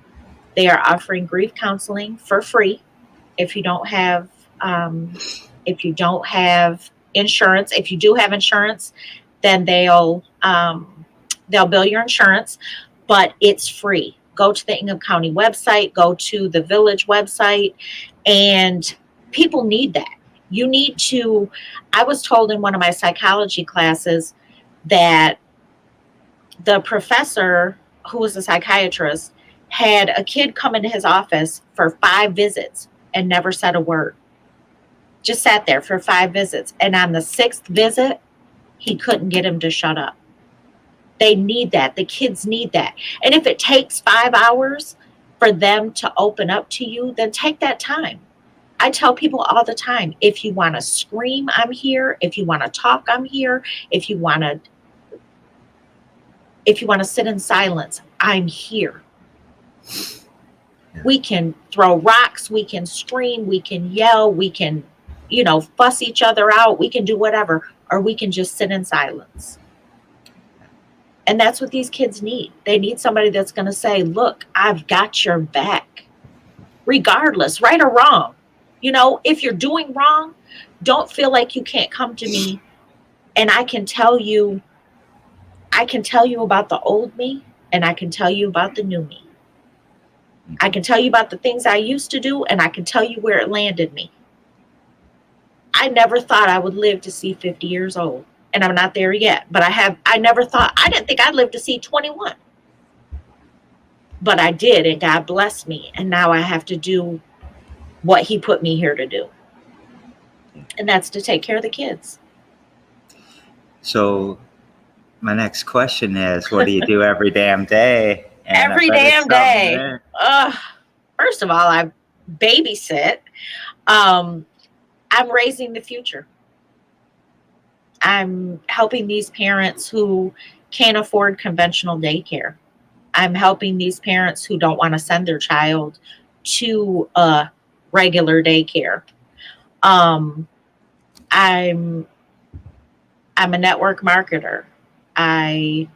They are offering grief counseling for free. If you don't have insurance, if you do have insurance, then they'll bill your insurance, but it's free. Go to the Ingham County website, go to the Village website, and people need that. You need to, I was told in one of my psychology classes that the professor, who was a psychiatrist, had a kid come into his office for 5 visits and never said a word. Just sat there for 5 visits. And on the 6th visit, he couldn't get him to shut up. They need that. The kids need that. And if it takes 5 hours for them to open up to you, then take that time. I tell people all the time, if you want to scream, I'm here. If you want to talk, I'm here. If you want to sit in silence, I'm here. Yeah. We can throw rocks, we can scream, we can yell, we can, fuss each other out, we can do whatever, or we can just sit in silence. And that's what these kids need. They need somebody that's going to say, look, I've got your back, regardless, right or wrong. If you're doing wrong, don't feel like you can't come to me and I can tell you about the old me, and I can tell you about the new me. I can tell you about the things I used to do, and I can tell you where it landed me. I never thought I would live to see 50 years old, and I'm not there yet, but I didn't think I'd live to see 21. But I did, and God blessed me, and now I have to do what he put me here to do. And that's to take care of the kids. So my next question is, what do you do every damn day? And Every damn day. First of all, I babysit. I'm raising the future. I'm helping these parents who can't afford conventional daycare. I'm helping these parents who don't want to send their child to a regular daycare. I'm a network marketer. I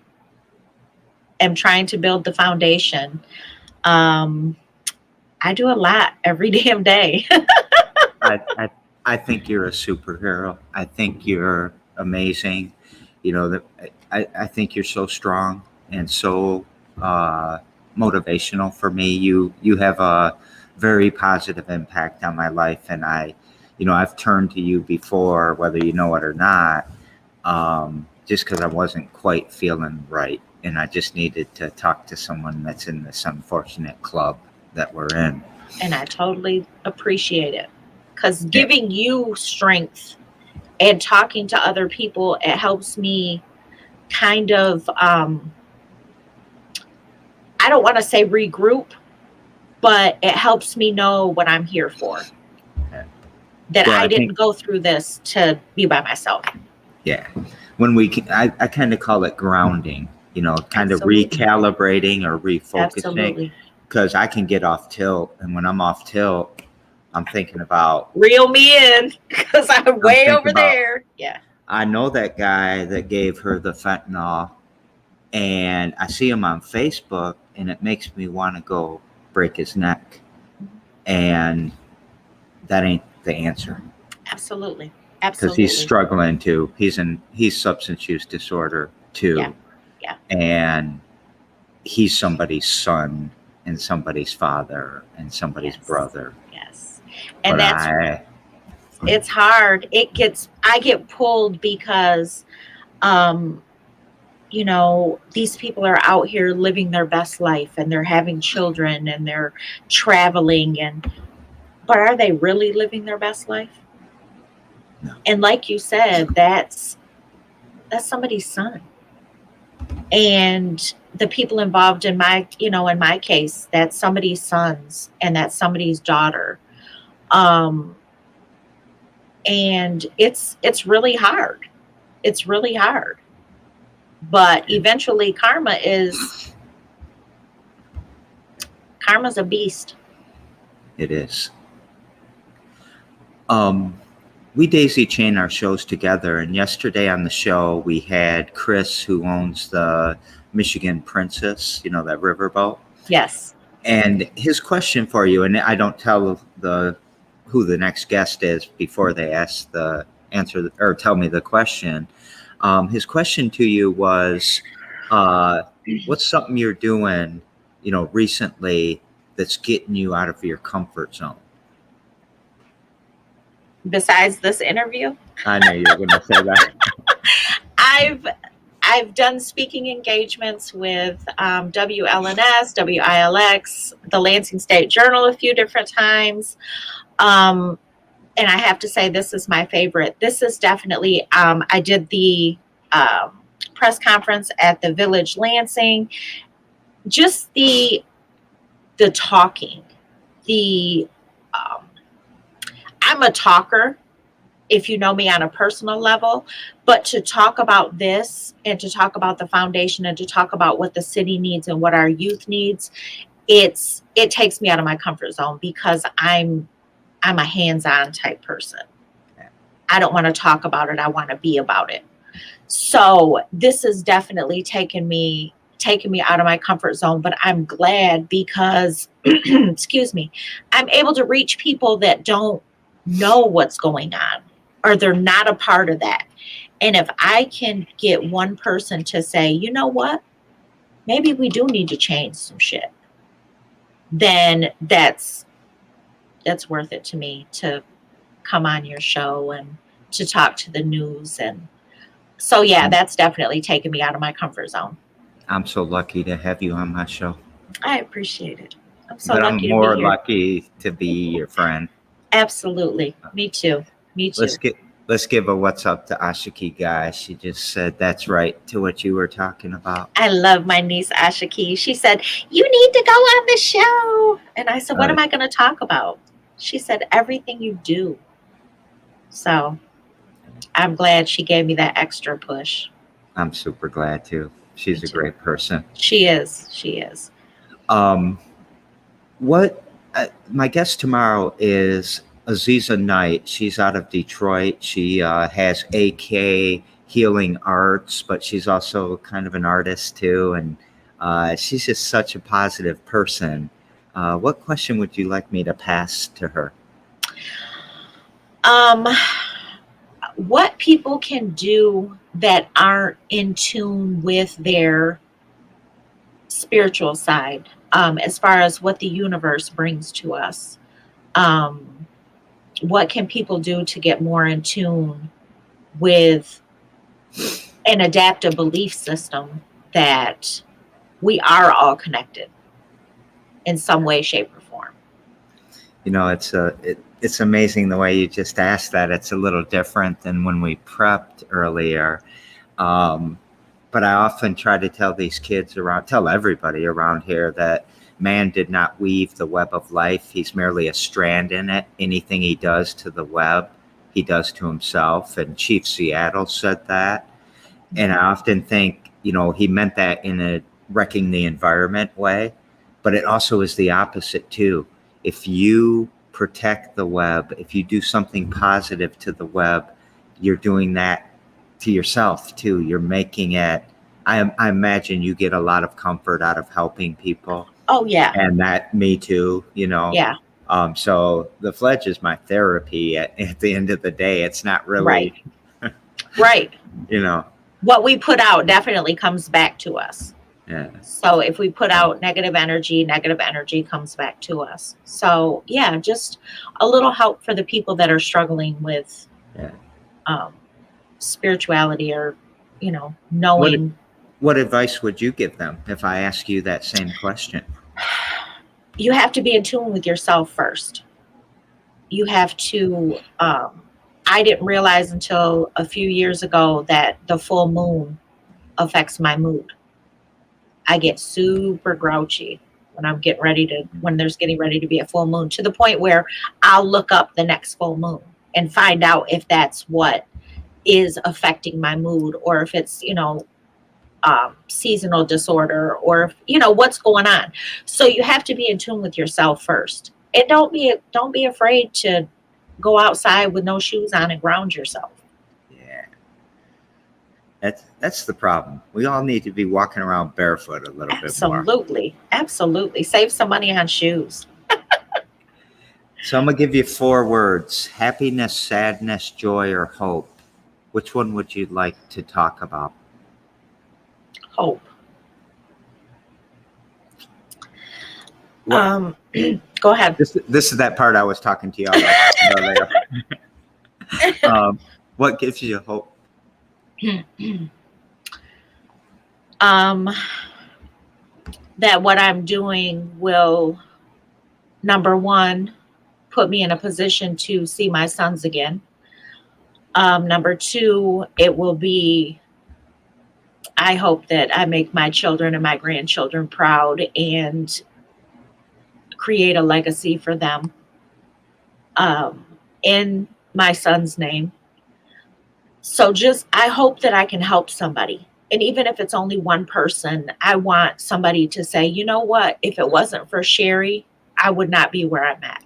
am trying to build the foundation. I do a lot every damn day. I think you're a superhero. I think you're amazing. I think you're so strong and so motivational for me. You have a very positive impact on my life, and I've turned to you before, whether you know it or not, just because I wasn't quite feeling right, and I just needed to talk to someone that's in this unfortunate club that we're in. And I totally appreciate it, because giving you strength and talking to other people, it helps me kind of, I don't want to say regroup, but it helps me know what I'm here for. Okay. That I didn't go through this to be by myself. Yeah. I kind of call it grounding, kind of Absolutely. recalibrating or refocusing. Absolutely. Because I can get off tilt, and when I'm off tilt, I'm thinking about, reel me in, because I'm way over there. Yeah. I know that guy that gave her the fentanyl, and I see him on Facebook, and it makes me want to go break his neck. And that ain't the answer. Absolutely. Because he's struggling too. He's substance use disorder too. Yeah. And he's somebody's son and somebody's father and somebody's brother. Yes. And but it's hard. I get pulled because, these people are out here living their best life, and they're having children, and they're traveling, but are they really living their best life? No. And like you said, that's somebody's son. And the people involved in my case, that's somebody's sons, and that's somebody's daughter. And it's really hard. It's really hard. But eventually karma's a beast. It is. We daisy chain our shows together, and yesterday on the show we had Chris, who owns the Michigan Princess, that riverboat. Yes. And his question for you, and I don't tell who the next guest is before they ask the answer or tell me the question. His question to you was, what's something you're doing, recently that's getting you out of your comfort zone? Besides this interview? I know you were going to say that. I've done speaking engagements with WLNS, WILX, the Lansing State Journal a few different times. And I have to say, this is my favorite. This is definitely, I did the press conference at the Village Lansing. Just the talking, I'm a talker, if you know me on a personal level, but to talk about this and to talk about the foundation and to talk about what the city needs and what our youth needs, it takes me out of my comfort zone because I'm a hands-on type person. I don't want to talk about it. I want to be about it. So this has definitely taken me out of my comfort zone, but I'm glad because excuse me, I'm able to reach people that don't know what's going on or they're not a part of that. And if I can get one person to say, you know what, maybe we do need to change some shit, then that's worth it to me to come on your show and to talk to the news. And so, yeah, that's definitely taken me out of my comfort zone. I'm so lucky to have you on my show. I appreciate it. I'm so But lucky I'm to more be here. lucky to be your friend. Absolutely. Me too. Me too. Let's give a what's up to Ashiki guy. She just said that's right to what you were talking about. I love my niece Ashiki. She said, you need to go on the show. And I said, what am I going to talk about? She said, everything you do. So I'm glad she gave me that extra push. I'm super glad too. She's a great person. She is. She is. My guest tomorrow is Aziza Knight. She's out of Detroit. She has AK Healing Arts, but she's also kind of an artist too. And she's just such a positive person. What question would you like me to pass to her? What people can do that aren't in tune with their spiritual side, as far as what the universe brings to us. What can people do to get more in tune with an adaptive belief system that we are all connected in some way, shape, or form? You know, it's amazing the way you just asked that. It's a little different than when we prepped earlier. But I often try to tell these kids tell everybody around here that man did not weave the web of life. He's merely a strand in it. Anything he does to the web, he does to himself. And Chief Seattle said that. And I often think, he meant that in a wrecking the environment way, but it also is the opposite too. If you protect the web, if you do something positive to the web, you're doing that to yourself too. You're making it, I imagine you get a lot of comfort out of helping people. Oh yeah. And that, me too, Yeah. So the Fledge is my therapy at the end of the day. It's not really, right. What we put out definitely comes back to us. Yeah. So if we put out negative energy comes back to us. So yeah, just a little help for the people that are struggling with spirituality or, knowing. What advice would you give them if I ask you that same question? You have to be in tune with yourself first. You have to, I didn't realize until a few years ago that the full moon affects my mood. I get super grouchy when there's getting ready to be a full moon, to the point where I'll look up the next full moon and find out if that's what is affecting my mood, or if it's, seasonal disorder, or if, what's going on. So you have to be in tune with yourself first, and don't be afraid to go outside with no shoes on and ground yourself. Yeah. That's the problem. We all need to be walking around barefoot a little bit more. Absolutely. Save some money on shoes. So I'm going to give you 4 words: happiness, sadness, joy, or hope. Which one would you like to talk about? Hope. Go ahead. This is that part I was talking to you about earlier. What gives you hope? That what I'm doing will, number one, put me in a position to see my sons again. Number 2, it will be, I hope that I make my children and my grandchildren proud and create a legacy for them. in my son's name. So I hope that I can help somebody. And even if it's only one person, I want somebody to say, you know what, if it wasn't for Sheri, I would not be where I'm at.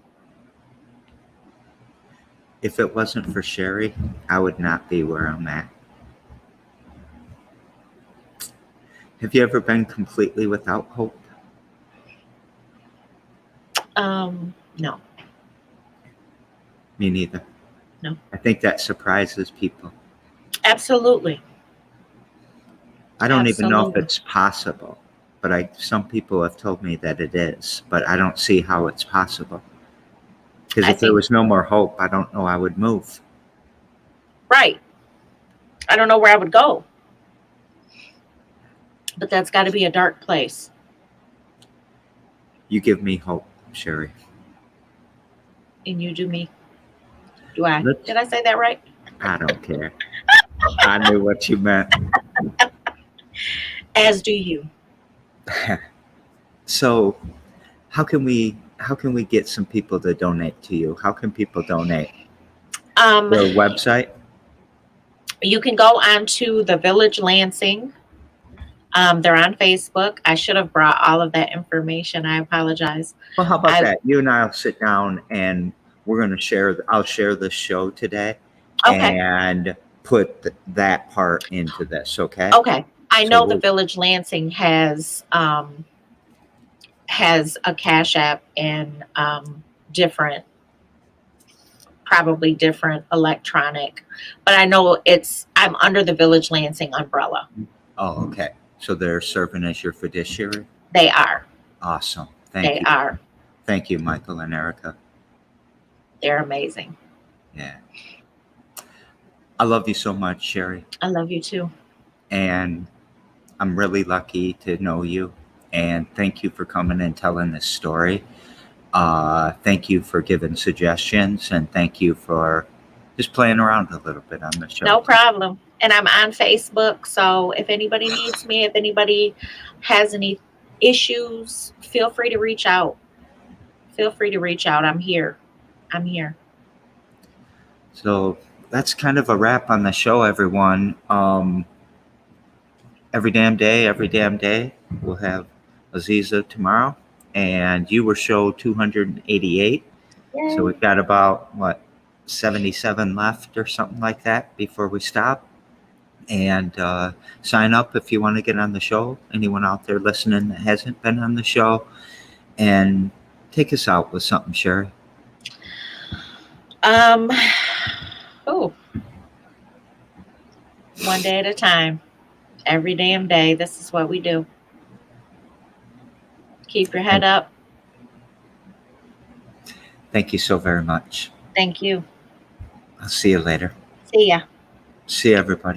If it wasn't for Sheri, I would not be where I'm at. Have you ever been completely without hope? No. Me neither. No. I think that surprises people. Absolutely. I don't even know if Absolutely. it's possible, but some people have told me that it is, but I don't see how it's possible. Because I if there think- was no more hope, I don't know I would move. Right. I don't know where I would go. But that's got to be a dark place. You give me hope, Sheri. And you do me. Do I? Let's- Did I say that right? I don't care. I knew what you meant. As do you. So, how can we get some people to donate to you? How can people donate? Their website? You can go on to the Village Lansing. They're on Facebook. I should have brought all of that information. I apologize. Well, how about that? You and I'll sit down and we're going to share. I'll share this show today Okay. and put that part into this. Okay. Okay. I So know the Village Lansing has a Cash App and probably different electronic, but I know I'm under the Village Lansing umbrella. Oh, okay. So they're serving as your fiduciary? They are. Awesome. Thank They you. are. Thank you, Michael and Erica. They're amazing. Yeah. I love you so much, Sheri. I love you too. And I'm really lucky to know you. And thank you for coming and telling this story. Thank you for giving suggestions. And thank you for just playing around a little bit on the show. No problem. And I'm on Facebook. So if anybody needs me, if anybody has any issues, feel free to reach out. Feel free to reach out. I'm here. I'm here. So that's kind of a wrap on the show, everyone. Every damn day, we'll have Aziza tomorrow. And you were show 288. Yay. So we've got about, 77 left or something like that before we stop. And sign up if you want to get on the show. Anyone out there listening that hasn't been on the show. And take us out with something, Sheri. One day at a time. Every damn day. This is what we do. Keep your head up. Thank you so very much. Thank you. I'll see you later. See ya. See everybody.